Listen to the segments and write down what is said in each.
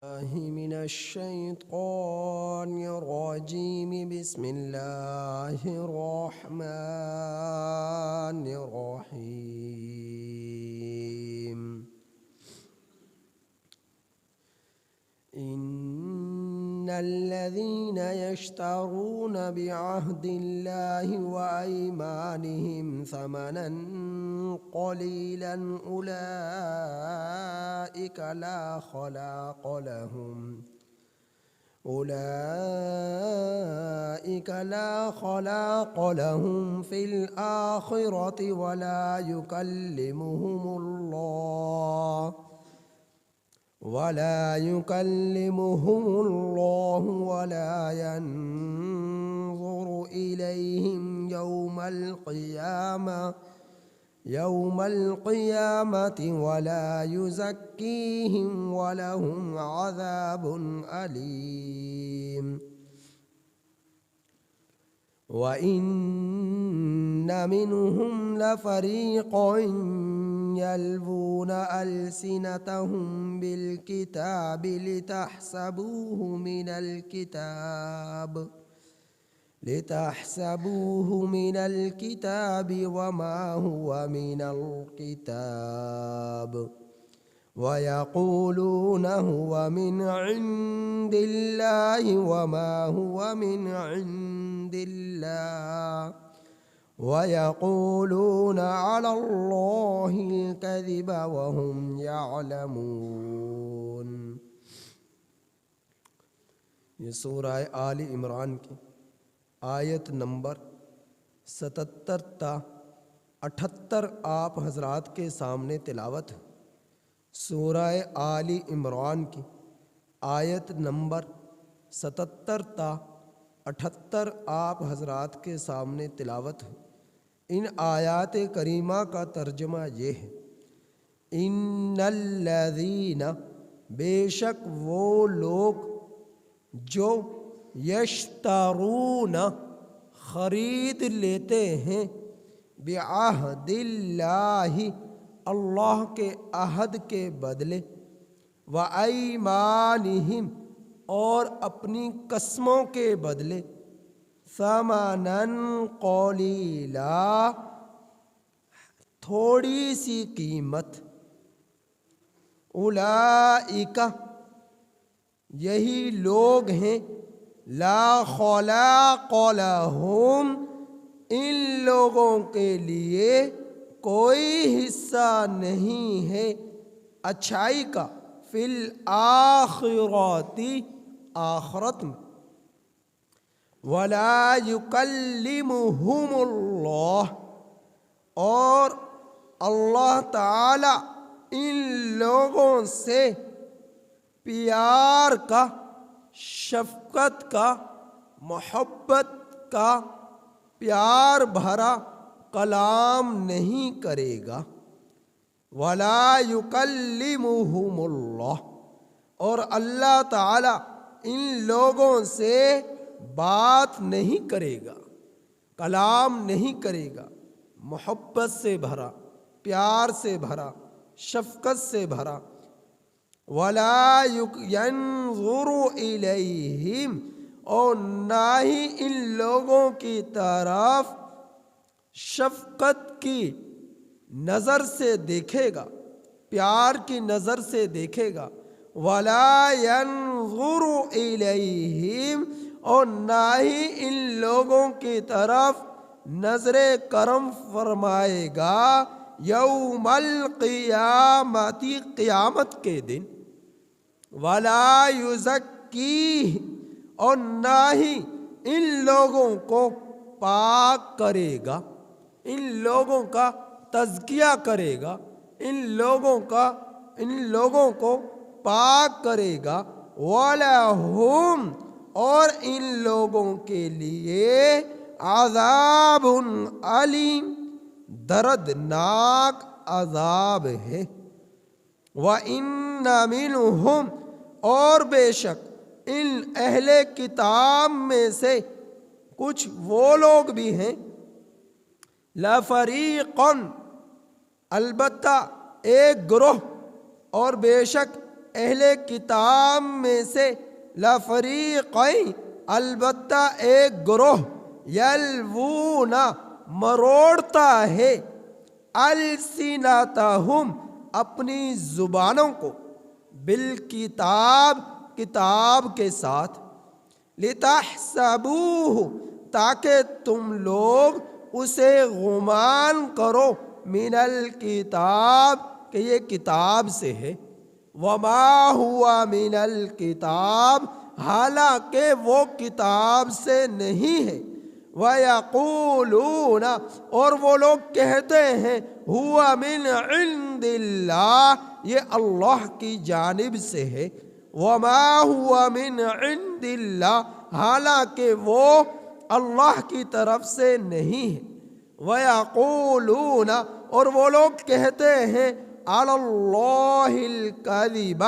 الله من الشيطان الرجيم. بسم الله الرحمن الرحيم. إن الذين يشترون بعهد الله وأيمانهم ثمنا قليلا أولئك لا خلاق لهم في الآخرة ولا يكلمهم الله ولا ينظر إليهم يوم القيامة ولا يزكيهم ولهم عذاب أليم. وإن منهم لفريقا يلوون ألسنتهم بالكتاب لتحسبوه من الكتاب وما هو من الكتاب ويقولون هو من عند الله وما هو من عند الله ويقولون على الله الكذب وهم يعلمون. یہ سورہ آل عمران کی آیت نمبر 77 تا 78 آپ حضرات کے سامنے تلاوت ہے. سورہ آل عمران کی آیت نمبر 77 تا 78 آپ حضرات کے سامنے تلاوت ہے. ان آیات کریمہ کا ترجمہ یہ ہے: ان الذین، بے شک وہ لوگ جو یشترون، خرید لیتے ہیں، بعہد اللہ، اللہ کے عہد کے بدلے، وایمانہم، اور اپنی قسموں کے بدلے، ثمنا قلیلا، تھوڑی سی قیمت، اولئک، یہی لوگ ہیں، لا خلاق لہم، ان لوگوں کے لیے کوئی حصہ نہیں ہے اچھائی کا، فی الآخرۃ، آخرت میں، ولا یکلمہم اللہ، اور اللہ تعالی ان لوگوں سے پیار کا، شفقت کا، محبت کا، پیار بھرا کلام نہیں کرے گا. ولا یکلمہم اللہ، اور اللہ تعالی ان لوگوں سے بات نہیں کرے گا، کلام نہیں کرے گا، محبت سے بھرا، پیار سے بھرا، شفقت سے بھرا. ولا ينظر الیہم، اور نہ ہی ان لوگوں کی طرف شفقت کی نظر سے دیکھے گا، پیار کی نظر سے دیکھے گا. ولا ينظر الیہم، اور نہ ہی ان لوگوں کی طرف نظر کرم فرمائے گا، یوم القیامت، قیامت کے دن. ولا یزکیہ، اور نہ ہی ان لوگوں کو پاک کرے گا، ان لوگوں کا تزکیہ کرے گا، ان لوگوں کو پاک کرے گا. وَلَهُمْ، اور ان لوگوں کے لیے عذاب علیم، دردناک عذاب ہے. وَإِنَّ مِنْهُمْ، اور بے شک ان اہل کتاب میں سے کچھ وہ لوگ بھی ہیں، لَفَرِيقٌ، البتہ ایک گروہ، اور بے شک اہل کتاب میں سے لفریقین البتہ ایک گروہ یلوون مروڑتا ہے السنتہم اپنی زبانوں کو بالکتاب کتاب کے ساتھ لتحسبوہ تاکہ تم لوگ اسے گمان کرو من الکتاب کہ یہ کتاب سے ہے وما ہوا من الکتاب حالانکہ وہ کتاب سے نہیں ہے وَيَقُولُونَ اور وہ لوگ کہتے ہیں ہوا من عند اللہ یہ اللہ کی جانب سے ہے وما ہوا من عند اللہ حالانکہ وہ اللہ کی طرف سے نہیں ہے وَيَقُولُونَ اور وہ لوگ کہتے ہیں علی اللہ الکذب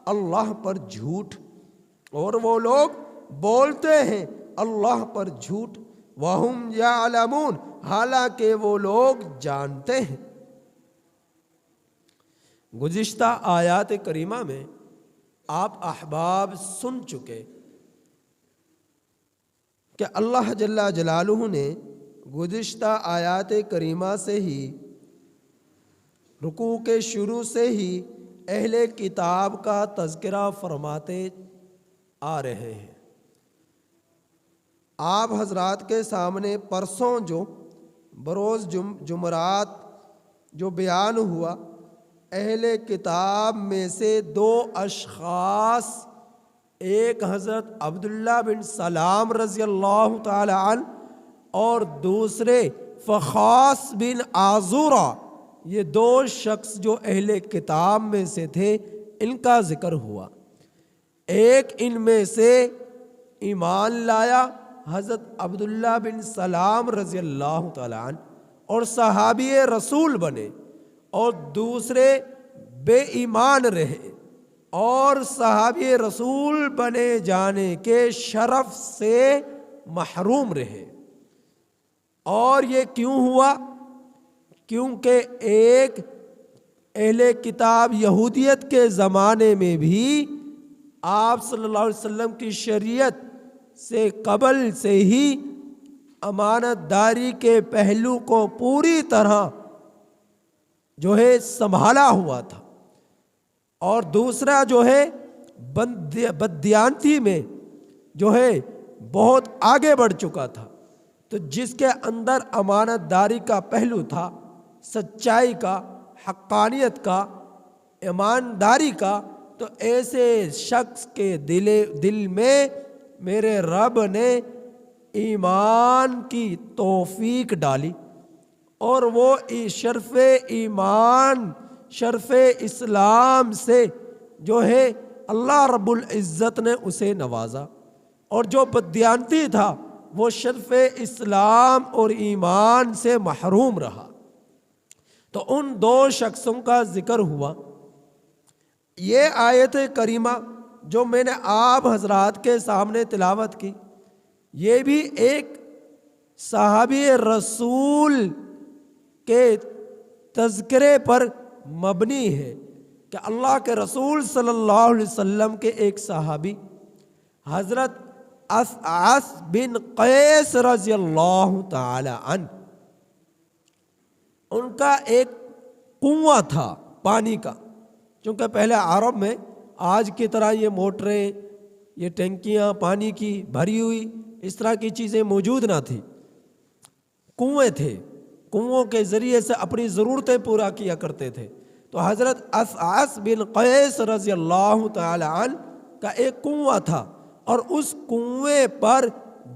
اللہ پر جھوٹ اور وہ لوگ بولتے ہیں اللہ پر جھوٹ وَهُمْ يَعْلَمُونَ حالانکہ وہ لوگ جانتے ہیں۔ گزشتہ آیات کریمہ میں آپ احباب سن چکے کہ اللہ جل جلالہ نے گزشتہ آیات کریمہ سے ہی رکوع کے شروع سے ہی اہل کتاب کا تذکرہ فرماتے آ رہے ہیں۔ آپ حضرات کے سامنے پرسوں جو بروز جمعرات جو بیان ہوا اہل کتاب میں سے دو اشخاص ایک حضرت عبداللہ بن سلام رضی اللہ تعالی عنہ اور دوسرے فخاص بن آزورہ یہ دو شخص جو اہل کتاب میں سے تھے ان کا ذکر ہوا۔ ایک ان میں سے ایمان لایا حضرت عبداللہ بن سلام رضی اللہ تعالیٰ عنہ اور صحابی رسول بنے اور دوسرے بے ایمان رہے اور صحابی رسول بنے جانے کے شرف سے محروم رہے۔ اور یہ کیوں ہوا؟ کیونکہ ایک اہل کتاب یہودیت کے زمانے میں بھی آپ صلی اللہ علیہ وسلم کی شریعت سے قبل سے ہی امانت داری کے پہلو کو پوری طرح جو ہے سنبھالا ہوا تھا، اور دوسرا جو ہے بددیانتی میں جو ہے بہت آگے بڑھ چکا تھا۔ تو جس کے اندر امانت داری کا پہلو تھا، سچائی کا، حقانیت کا، ایمانداری کا، تو ایسے شخص کے دل میں میرے رب نے ایمان کی توفیق ڈالی اور وہ شرف ایمان شرف اسلام سے جو ہے اللہ رب العزت نے اسے نوازا، اور جو بددیانتی تھا وہ شرف اسلام اور ایمان سے محروم رہا۔ تو ان دو شخصوں کا ذکر ہوا۔ یہ آیت کریمہ جو میں نے آپ حضرات کے سامنے تلاوت کی، یہ بھی ایک صحابی رسول کے تذکرے پر مبنی ہے کہ اللہ کے رسول صلی اللہ علیہ وسلم کے ایک صحابی حضرت اسعد بن قیس رضی اللہ تعالی عنہ، ان کا ایک کنواں تھا پانی کا، چونکہ پہلے عرب میں آج کی طرح یہ موٹریں، یہ ٹینکیاں پانی کی بھری ہوئی اس طرح کی چیزیں موجود نہ تھی، کنویں تھے، کنووں کے ذریعے سے اپنی ضرورتیں پورا کیا کرتے تھے۔ تو حضرت اسعد بن قیس رضی اللہ تعالی عنہ کا ایک کنواں تھا، اور اس کنویں پر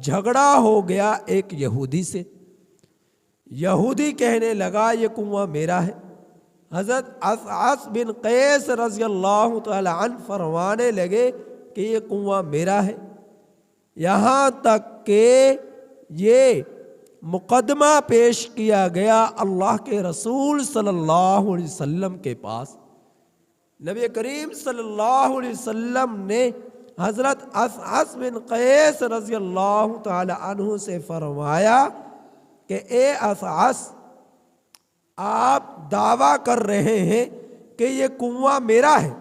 جھگڑا ہو گیا ایک یہودی سے۔ یہودی کہنے لگا یہ کنواں میرا ہے۔ حضرت اسعد بن قیس رضی اللہ تعالی عنہ فرمانے لگے کہ یہ کنواں میرا ہے، یہاں تک کہ یہ مقدمہ پیش کیا گیا اللہ کے رسول صلی اللہ علیہ وسلم کے پاس۔ نبی کریم صلی اللہ علیہ وسلم نے حضرت اسعد بن قیس رضی اللہ تعالی عنہ سے فرمایا کہ اے اسعد، آپ دعویٰ کر رہے ہیں کہ یہ کنواں میرا ہے،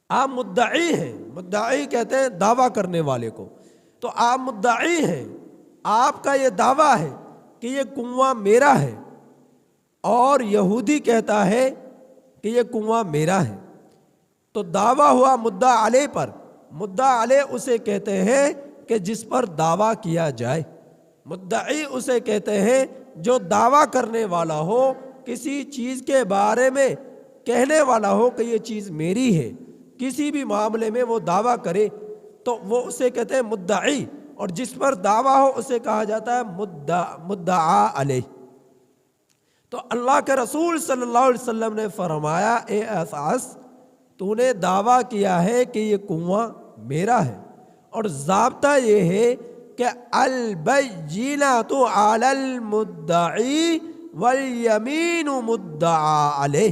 آپ مدعی ہیں، مدعی کہتے ہیں دعویٰ کرنے والے کو، تو آپ مدعی ہیں، آپ کا یہ دعویٰ ہے کہ یہ کنواں میرا ہے، اور یہودی کہتا ہے کہ یہ کنواں میرا ہے، تو دعویٰ ہوا مدعا علیہ پر۔ مدعا علیہ اسے کہتے ہیں کہ جس پر دعویٰ کیا جائے، مدعی اسے کہتے ہیں جو دعویٰ کرنے والا ہو، کسی چیز کے بارے میں کہنے والا ہو کہ یہ چیز میری ہے، کسی بھی معاملے میں وہ دعویٰ کرے تو وہ اسے کہتے ہیں مدعی، اور جس پر دعویٰ ہو اسے کہا جاتا ہے مدعا علیہ۔ تو اللہ کے رسول صلی اللہ علیہ وسلم نے فرمایا، اے اسعد، تو نے دعویٰ کیا ہے کہ یہ کنواں میرا ہے، اور ضابطہ یہ ہے کہ البینۃ علی المدعی والیمین مدعا علیہ،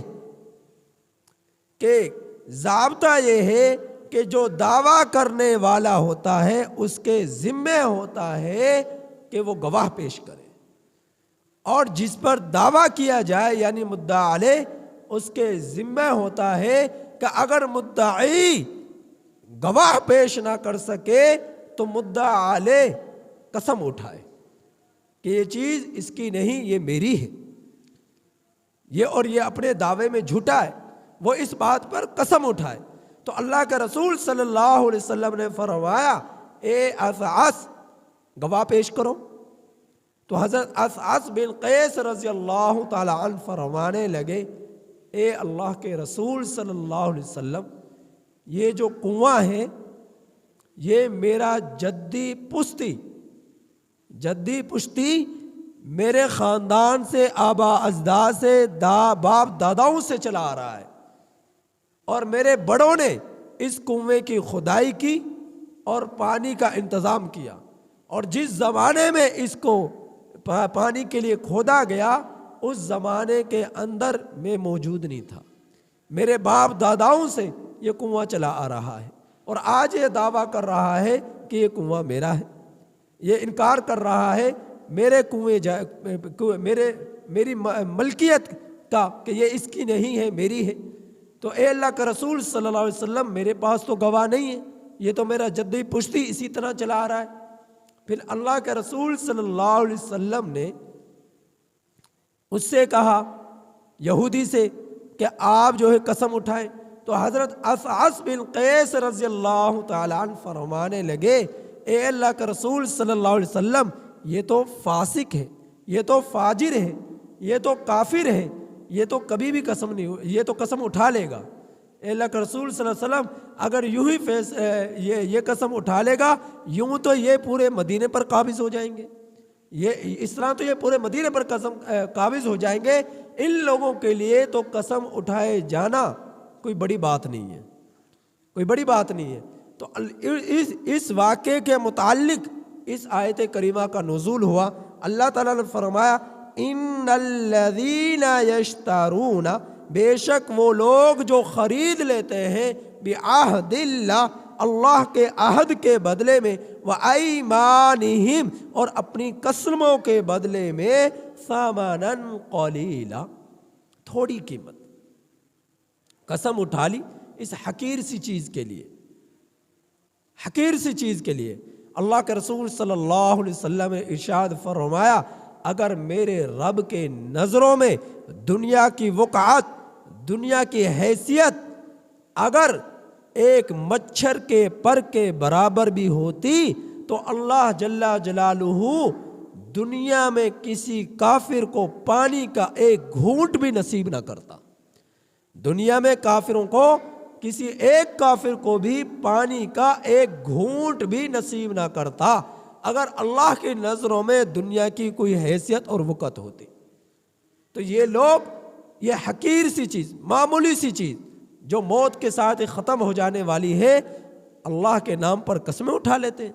کہ ضابطہ یہ ہے کہ جو دعویٰ کرنے والا ہوتا ہے اس کے ذمہ ہوتا ہے کہ وہ گواہ پیش کرے، اور جس پر دعویٰ کیا جائے یعنی مدعا علیہ، اس کے ذمہ ہوتا ہے کہ اگر مدعی گواہ پیش نہ کر سکے تو مدعا علیہ قسم اٹھائے کہ یہ چیز اس کی نہیں، یہ میری ہے، یہ اپنے دعوے میں جھوٹا ہے، وہ اس بات پر قسم اٹھائے۔ تو اللہ کے رسول صلی اللہ علیہ وسلم نے فرمایا، اے اسعد، گواہ پیش کرو۔ تو حضرت اسعد بن قیس رضی اللہ تعالی عنہ فرمانے لگے، اے اللہ کے رسول صلی اللہ علیہ وسلم، یہ جو کنواں ہے یہ میرا جدی پشتی میرے خاندان سے، آبا اجداد سے، باپ داداؤں سے چلا آ رہا ہے، اور میرے بڑوں نے اس کنویں کی کھدائی کی اور پانی کا انتظام کیا، اور جس زمانے میں اس کو پانی کے لیے کھودا گیا اس زمانے کے اندر میں موجود نہیں تھا، میرے باپ داداؤں سے یہ کنواں چلا آ رہا ہے، اور آج یہ دعویٰ کر رہا ہے کہ یہ کنواں میرا ہے، یہ انکار کر رہا ہے میرے میری ملکیت کا کہ یہ اس کی نہیں ہے، میری ہے۔ تو اے اللہ کا رسول صلی اللہ علیہ وسلم، میرے پاس تو گواہ نہیں ہے، یہ تو میرا جدی پشتی اسی طرح چلا آ رہا ہے۔ پھر اللہ کے رسول صلی اللہ علیہ وسلم نے اس سے کہا، یہودی سے، کہ آپ جو ہے قسم اٹھائیں۔ تو حضرت اسعد بن قیس رضی اللہ تعالیٰ عنہ فرمانے لگے، اے اللہ کے رسول صلی اللہ علیہ وسلم، یہ تو فاسق ہے، یہ تو فاجر ہے، یہ تو کافر ہے، یہ تو کبھی بھی قسم نہیں، یہ تو قسم اٹھا لے گا۔ اے اللہ کے رسول صلی اللہ علیہ وسلم، اگر یوں ہی یہ قسم اٹھا لے گا، یوں تو یہ پورے مدینے پر قابض ہو جائیں گے، اس طرح تو یہ پورے مدینے پر قابض ہو جائیں گے۔ ان لوگوں کے لیے تو قسم اٹھائے جانا کوئی بڑی بات نہیں ہے، کوئی بڑی بات نہیں ہے۔ تو اس واقعے کے متعلق اس آیت کریمہ کا نزول ہوا۔ اللہ تعالیٰ نے فرمایا، ان الذین یشترون، بے شک وہ لوگ جو خرید لیتے ہیں، بعہد اللہ، اللہ کے عہد کے بدلے میں، وایمانہم، اور اپنی قسموں کے بدلے میں، ثمنا قلیلا، تھوڑی قیمت، قسم اٹھا لی اس حقیر سی چیز کے لیے، حقیر سی چیز کے لیے۔ اللہ کے رسول صلی اللہ علیہ وسلم نے ارشاد فرمایا، اگر میرے رب کے نظروں میں دنیا کی وقعت، دنیا کی حیثیت اگر ایک مچھر کے پر کے برابر بھی ہوتی تو اللہ جل جلالہ دنیا میں کسی کافر کو پانی کا ایک گھونٹ بھی نصیب نہ کرتا۔ دنیا میں کافروں کو، کسی ایک کافر کو بھی پانی کا ایک گھونٹ بھی نصیب نہ کرتا اگر اللہ کی نظروں میں دنیا کی کوئی حیثیت اور وقت ہوتی۔ تو یہ لوگ یہ حقیر سی چیز، معمولی سی چیز جو موت کے ساتھ ختم ہو جانے والی ہے، اللہ کے نام پر قسمیں اٹھا لیتے ہیں،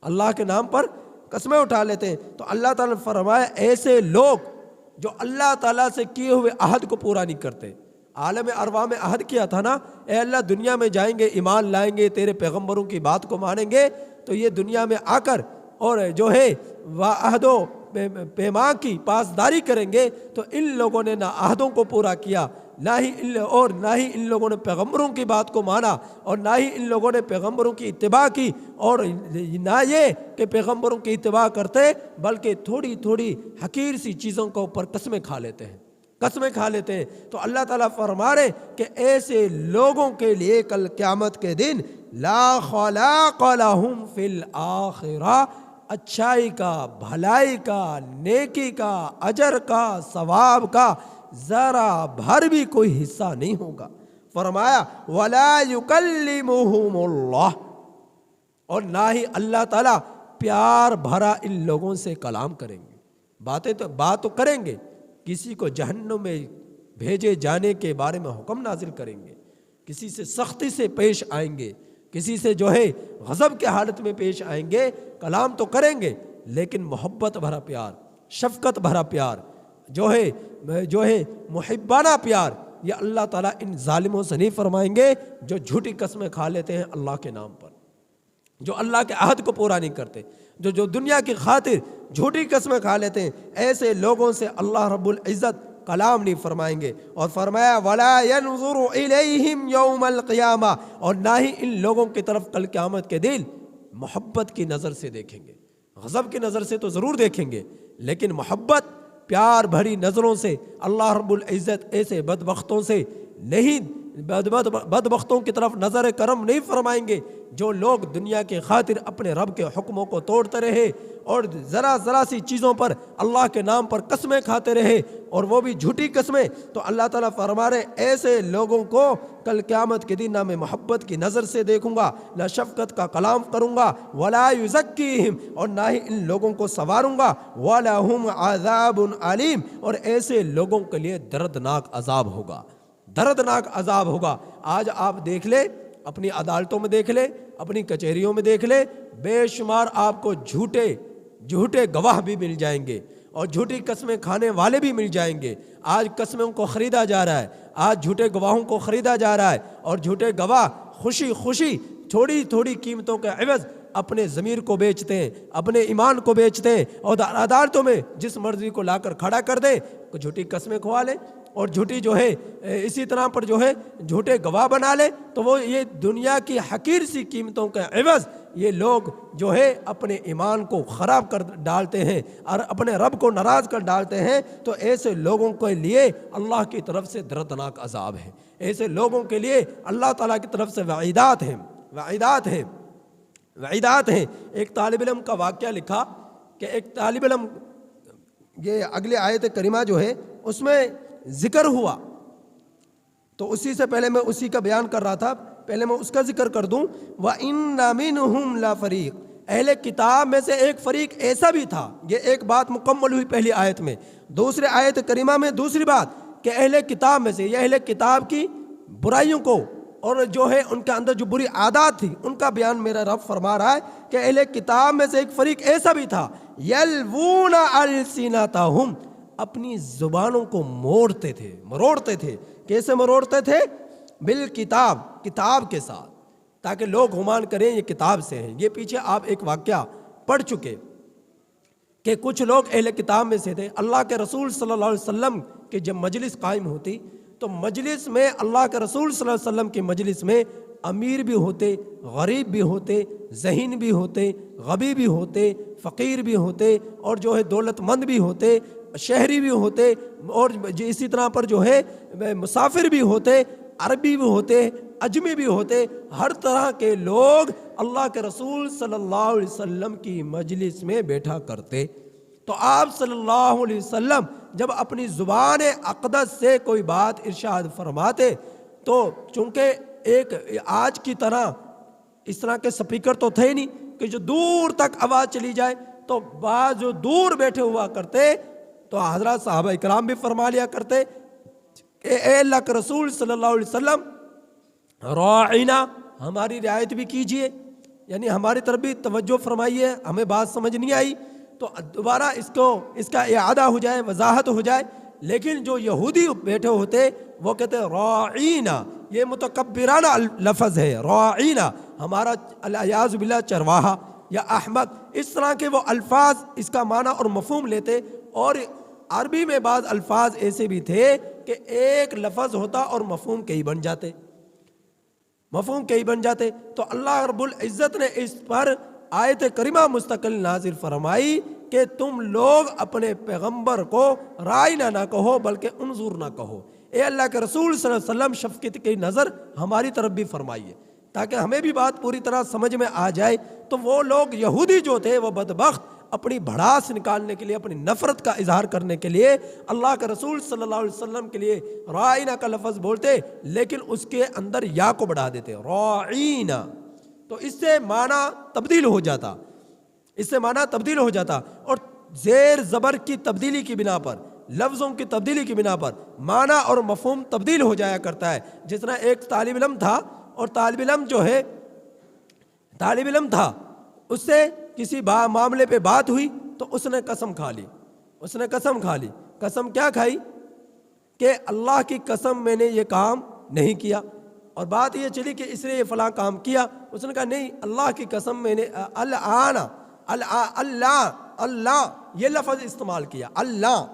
اللہ کے نام پر قسمیں اٹھا لیتے ہیں۔ تو اللہ تعالیٰ نے فرمایا، ایسے لوگ جو اللہ تعالیٰ سے کیے ہوئے عہد کو پورا نہیں کرتے۔ عالم ارواح میں عہد کیا تھا نا، اے اللہ دنیا میں جائیں گے، ایمان لائیں گے، تیرے پیغمبروں کی بات کو مانیں گے، تو یہ دنیا میں آ کر اور جو ہے عہد و پیمان کی پاسداری کریں گے۔ تو ان لوگوں نے نہ عہدوں کو پورا کیا، نہ ہی ان لوگوں نے پیغمبروں کی بات کو مانا اور نہ ہی ان لوگوں نے پیغمبروں کی اتباع کی، اور نہ یہ کہ پیغمبروں کی اتباع کرتے بلکہ تھوڑی تھوڑی حقیر سی چیزوں کے اوپر قسمیں کھا لیتے ہیں، قسمیں کھا لیتے ہیں۔ تو اللہ تعالیٰ فرما رہے کہ ایسے لوگوں کے لیے کل قیامت کے دن لا خلاق لہم فی الآخرہ، اچھائی کا، بھلائی کا، نیکی کا، اجر کا، ثواب کا ذرا بھر بھی کوئی حصہ نہیں ہوگا۔ فرمایا وَلَا يُكَلِّمُهُمُ اللَّهُ، اور نہ ہی اللہ تعالیٰ پیار بھرا ان لوگوں سے کلام کریں گے، بات تو کریں گے، کسی کو جہنم میں بھیجے جانے کے بارے میں حکم نازل کریں گے، کسی سے سختی سے پیش آئیں گے، کسی سے جو ہے غضب کے حالت میں پیش آئیں گے، کلام تو کریں گے لیکن محبت بھرا پیار، شفقت بھرا پیار، جو ہے محبانہ پیار، یہ اللہ تعالیٰ ان ظالموں سے نہیں فرمائیں گے جو جھوٹی قسمیں کھا لیتے ہیں اللہ کے نام پر، جو اللہ کے عہد کو پورا نہیں کرتے، جو دنیا کی خاطر جھوٹی قسمیں کھا لیتے ہیں، ایسے لوگوں سے اللہ رب العزت کلام نہیں فرمائیں گے۔ اور فرمایا وَلَا يَنظُرُ إِلَيْهِمْ يَوْمَ الْقِيَامَةِ، اور نہ ہی ان لوگوں کی طرف کل قیامت کے دن محبت کی نظر سے دیکھیں گے، غضب کی نظر سے تو ضرور دیکھیں گے لیکن محبت پیار بھری نظروں سے اللہ رب العزت ایسے بدبختوں سے نہیں، بدبختوں کی طرف نظر کرم نہیں فرمائیں گے جو لوگ دنیا کے خاطر اپنے رب کے حکموں کو توڑتے رہے اور ذرا سی چیزوں پر اللہ کے نام پر قسمیں کھاتے رہے اور وہ بھی جھوٹی قسمیں۔ تو اللہ تعالیٰ فرما رہے ایسے لوگوں کو کل قیامت کے دن نہ میں محبت کی نظر سے دیکھوں گا، نہ شفقت کا کلام کروں گا، ولا یزکیہم، اور نہ ہی ان لوگوں کو سنواروں گا، ولہم عذاب علیم، اور ایسے لوگوں کے لیے دردناک عذاب ہوگا، دردناک عذاب ہوگا۔ آج آپ دیکھ لیں، اپنی عدالتوں میں دیکھ لیں، اپنی کچہریوں میں دیکھ لیں، بے شمار آپ کو جھوٹے گواہ بھی مل جائیں گے اور جھوٹی قسمیں کھانے والے بھی مل جائیں گے۔ آج قسموں کو خریدا جا رہا ہے، آج جھوٹے گواہوں کو خریدا جا رہا ہے، اور جھوٹے گواہ خوشی تھوڑی قیمتوں کے عوض اپنے ضمیر کو بیچتے ہیں، اپنے ایمان کو بیچتے ہیں، اور عدالتوں میں جس مرضی کو لا کر کھڑا کر دیں، جھوٹی قسمیں کھوا لیں اور جھوٹی اسی طرح پر جھوٹے گواہ بنا لے، تو وہ یہ دنیا کی حقیر سی قیمتوں کے عوض یہ لوگ اپنے ایمان کو خراب کر ڈالتے ہیں اور اپنے رب کو ناراض کر ڈالتے ہیں۔ تو ایسے لوگوں کے لیے اللہ کی طرف سے دردناک عذاب ہے، ایسے لوگوں کے لیے اللہ تعالیٰ کی طرف سے وعیدات ہیں۔ ایک طالب علم کا واقعہ لکھا کہ ایک طالب علم، یہ اگلے آیت کریمہ اس میں ذکر ہوا، تو اسی سے پہلے میں اسی کا بیان کر رہا تھا، پہلے میں اس کا ذکر کر دوں۔ وَإِنَّ مِنْهُمْ لَفَرِيقٌ، اہل کتاب میں سے ایک فریق ایسا بھی تھا۔ یہ ایک بات مکمل ہوئی پہلی آیت میں۔ دوسرے آیت کریمہ میں دوسری بات کہ اہل کتاب میں سے، یہ اہل کتاب کی برائیوں کو اور ان کے اندر جو بری عادات تھی ان کا بیان میرا رب فرما رہا ہے کہ اہل کتاب میں سے ایک فریق ایسا بھی تھا، یلوون السنتہم، اپنی زبانوں کو مروڑتے تھے۔ کیسے مروڑتے تھے؟ بالکتاب، کتاب کے ساتھ، تاکہ لوگ گمان کریں یہ کتاب سے ہیں۔ یہ پیچھے آپ ایک واقعہ پڑھ چکے کہ کچھ لوگ اہل کتاب میں سے تھے۔ اللہ کے رسول صلی اللہ علیہ وسلم کی جب مجلس قائم ہوتی تو مجلس میں اللہ کے رسول صلی اللہ علیہ وسلم کی مجلس میں امیر بھی ہوتے، غریب بھی ہوتے، ذہین بھی ہوتے، غبی بھی ہوتے، فقیر بھی ہوتے، اور دولت مند بھی ہوتے، شہری بھی ہوتے، اور اسی طرح پر مسافر بھی ہوتے، عربی بھی ہوتے، اجمی بھی ہوتے، ہر طرح کے لوگ اللہ کے رسول صلی اللہ علیہ وسلم کی مجلس میں بیٹھا کرتے۔ تو آپ صلی اللہ علیہ وسلم جب اپنی زبان اقدس سے کوئی بات ارشاد فرماتے تو چونکہ ایک آج کی طرح اس طرح کے سپیکر تو تھے نہیں کہ جو دور تک آواز چلی جائے، تو بعض جو دور بیٹھے ہوا کرتے تو حضرات صحابہ اکرام بھی فرما لیا کرتے کہ اے اللہ کے رسول صلی اللہ علیہ وسلم راعینا، ہماری رعایت بھی کیجئے، یعنی ہماری طرف بھی توجہ فرمائیے، ہمیں بات سمجھ نہیں آئی تو دوبارہ اس کا اعادہ ہو جائے، وضاحت ہو جائے۔ لیکن جو یہودی بیٹھے ہوتے وہ کہتے راعینا، یہ متکبرانہ لفظ ہے، راعینا، ہمارا الیاذ باللہ چرواہا یا احمق، اس طرح کے وہ الفاظ اس کا معنی اور مفہوم لیتے۔ اور عربی میں بعض الفاظ ایسے بھی تھے کہ ایک لفظ ہوتا اور مفہوم کئی بن جاتے، مفہوم کئی بن جاتے۔ تو اللہ رب العزت نے اس پر آیت کریمہ مستقل نازل فرمائی کہ تم لوگ اپنے پیغمبر کو رائنا نہ کہو بلکہ انظر نہ کہو۔ اے اللہ کے رسول صلی اللہ علیہ وسلم شفقت کی نظر ہماری طرف بھی فرمائیے تاکہ ہمیں بھی بات پوری طرح سمجھ میں آ جائے۔ تو وہ لوگ یہودی جو تھے وہ بدبخت اپنی بھڑاس نکالنے کے لیے، اپنی نفرت کا اظہار کرنے کے لیے اللہ کے رسول صلی اللہ علیہ وسلم کے لیے رائنا کا لفظ بولتے، لیکن اس کے اندر یا کو بڑھا دیتے، رائنا، تو اس سے معنی تبدیل ہو جاتا، اس سے معنی تبدیل ہو جاتا۔ اور زیر زبر کی تبدیلی کی بنا پر، لفظوں کی تبدیلی کی بنا پر معنی اور مفہوم تبدیل ہو جایا کرتا ہے۔ جس طرح ایک طالب علم تھا، اور طالب علم جو ہے طالب علم تھا، اس سے کسی معاملے پہ بات ہوئی تو اس نے قسم کھا لی، اس نے قسم کھا لی۔ قسم کیا کھائی؟ کہ اللہ کی قسم میں نے یہ کام نہیں کیا، اور بات یہ چلی کہ اس نے یہ فلاں کام کیا، اس نے کہا نہیں، اللہ کی قسم میں نے اللہ یہ لفظ استعمال کیا، اللہ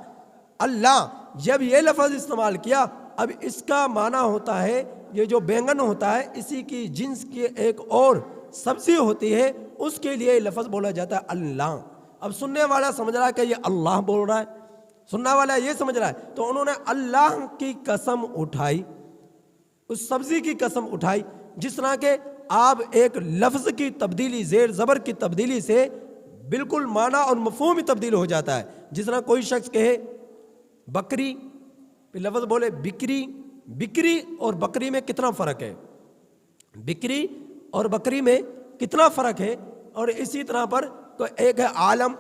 جب یہ لفظ استعمال کیا، اب اس کا معنی ہوتا ہے یہ جو بینگن ہوتا ہے اسی کی جنس کی ایک اور سبزی ہوتی ہے، اس کے لیے لفظ بولا جاتا ہے اللہ۔ اب سننے والا سمجھ رہا ہے کہ یہ اللہ بول رہا ہے، سننے والا یہ سمجھ رہا ہے، تو انہوں نے اللہ کی قسم اٹھائی، اس سبزی کی قسم اٹھائی۔ جس طرح کہ آپ ایک لفظ کی تبدیلی، زیر زبر کی تبدیلی سے بالکل معنی اور مفہوم ہی تبدیل ہو جاتا ہے۔ جس طرح کوئی شخص کہے بکری، پھر لفظ بولے بکری، بکری اور بکری میں کتنا فرق ہے، بکری اور بکری میں کتنا فرق ہے۔ اور اسی طرح پر ایک ہے عالم،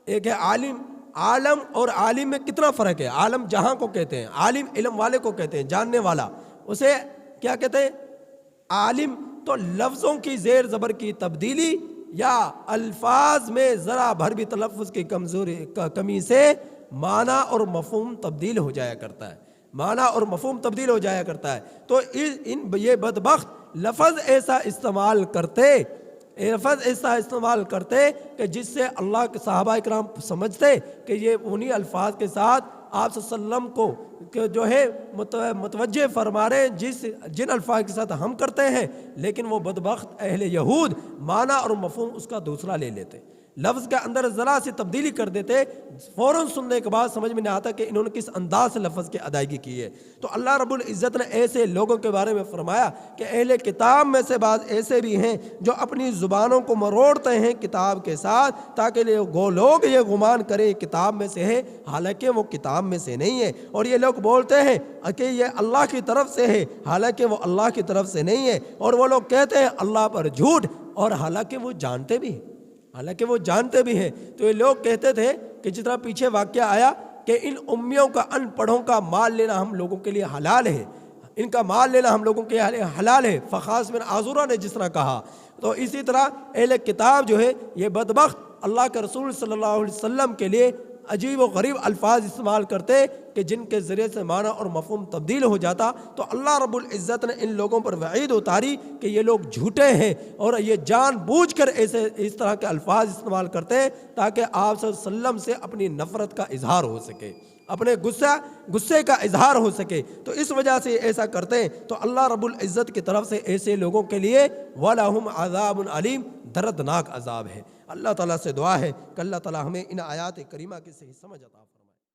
ایک ہے عالم، عالم اور عالم میں کتنا فرق ہے۔ عالم جہاں کو کہتے ہیں، عالم علم والے کو کہتے ہیں، جاننے والا، اسے کیا کہتے ہیں؟ عالم۔ تو لفظوں کی زیر زبر کی تبدیلی یا الفاظ میں ذرا بھر بھی تلفظ کی کمی سے معنی اور مفہوم تبدیل ہو جایا کرتا ہے، معنی اور مفہوم تبدیل ہو جایا کرتا ہے۔ تو یہ بدبخت لفظ ایسا استعمال کرتے کہ جس سے اللہ کے صحابہ اکرام سمجھتے کہ یہ انہی الفاظ کے ساتھ آپ صلی اللہ علیہ وسلم کو جو ہے متوجہ فرما رہے ہیں جن الفاظ کے ساتھ ہم کرتے ہیں، لیکن وہ بدبخت اہل یہود معنی اور مفہوم اس کا دوسرا لے لیتے، لفظ کے اندر ذرا سی تبدیلی کر دیتے، فوراً سننے کے بعد سمجھ میں نہیں آتا کہ انہوں نے کس انداز سے لفظ کی ادائیگی کی ہے۔ تو اللہ رب العزت نے ایسے لوگوں کے بارے میں فرمایا کہ اہل کتاب میں سے بعض ایسے بھی ہیں جو اپنی زبانوں کو مروڑتے ہیں کتاب کے ساتھ تاکہ لوگ یہ گمان کریں کتاب میں سے ہے، حالانکہ وہ کتاب میں سے نہیں ہے۔ اور یہ لوگ بولتے ہیں کہ یہ اللہ کی طرف سے ہے، حالانکہ وہ اللہ کی طرف سے نہیں ہے۔ اور وہ لوگ کہتے ہیں اللہ پر جھوٹ، اور حالانکہ وہ جانتے بھی ہیں، تو یہ لوگ کہتے تھے کہ جس طرح پیچھے واقعہ آیا کہ ان امیوں کا، ان پڑھوں کا مال لینا ہم لوگوں کے لیے حلال ہے، ان کا مال لینا ہم لوگوں کے لیے حلال ہے، فخاص بن عازورہ نے جس طرح کہا۔ تو اسی طرح اہل کتاب جو ہے یہ بدبخت اللہ کے رسول صلی اللہ علیہ وسلم کے لیے عجیب و غریب الفاظ استعمال کرتے کہ جن کے ذریعے سے معنی اور مفہوم تبدیل ہو جاتا۔ تو اللہ رب العزت نے ان لوگوں پر وعید اتاری کہ یہ لوگ جھوٹے ہیں اور یہ جان بوجھ کر اس طرح کے الفاظ استعمال کرتے ہیں تاکہ آپ صلی اللہ علیہ وسلم سے اپنی نفرت کا اظہار ہو سکے، اپنے غصے کا اظہار ہو سکے۔ تو اس وجہ سے ایسا کرتے ہیں۔ تو اللہ رب العزت کی طرف سے ایسے لوگوں کے لیے وَلَهُمْ عَذَابٌ عَلِيمٌ، دردناک عذاب ہے۔ اللہ تعالیٰ سے دعا ہے کہ اللہ تعالیٰ ہمیں ان آیات کریمہ کی صحیح سمجھ عطا فرمائے۔